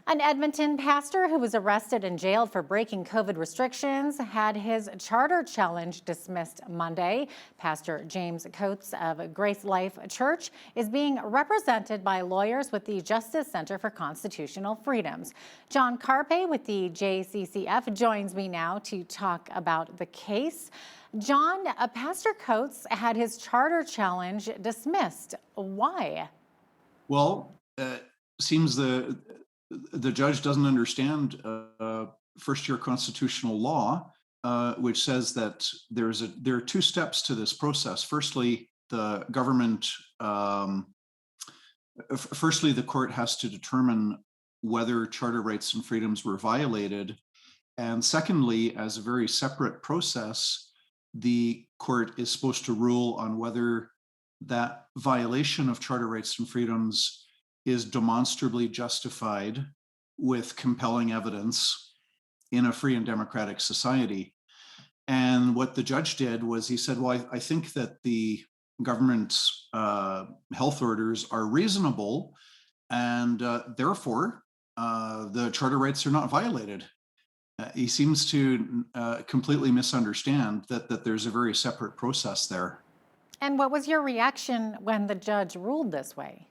An Edmonton pastor who was arrested and jailed for breaking COVID restrictions had his charter challenge dismissed Monday. Pastor James Coates of GraceLife Church is being represented by lawyers with the Justice Center for Constitutional Freedoms. John Carpay with the JCCF joins me now to talk about the case. John, Pastor Coates had his charter challenge dismissed. Why? Well, seems the judge doesn't understand first-year constitutional law, which says that there are two steps to this process. Firstly, the government, firstly, the court has to determine whether charter rights and freedoms were violated, and secondly, as a very separate process, the court is supposed to rule on whether that violation of charter rights and freedoms is demonstrably justified with compelling evidence in a free and democratic society. And what the judge did was he said, well, I think that the government's health orders are reasonable, and therefore the charter rights are not violated. He seems to completely misunderstand that there's a very separate process there. And what was your reaction when the judge ruled this way?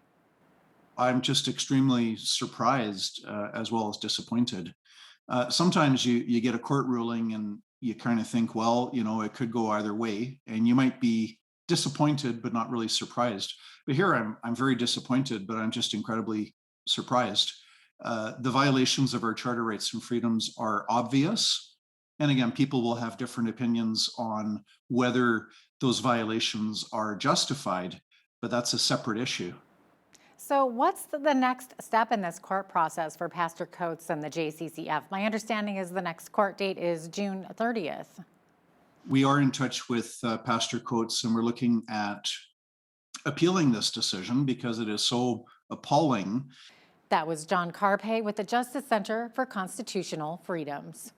I'm just extremely surprised as well as disappointed. Sometimes you get a court ruling and you kind of think, well, it could go either way, and you might be disappointed but not really surprised. But here I'm very disappointed, but I'm just incredibly surprised. The violations of our charter rights and freedoms are obvious. And again, people will have different opinions on whether those violations are justified, but that's a separate issue. So what's the next step in this court process for Pastor Coates and the JCCF? My understanding is the next court date is June 30th. We are in touch with Pastor Coates, and we're looking at appealing this decision because it is so appalling. That was John Carpay with the Justice Center for Constitutional Freedoms.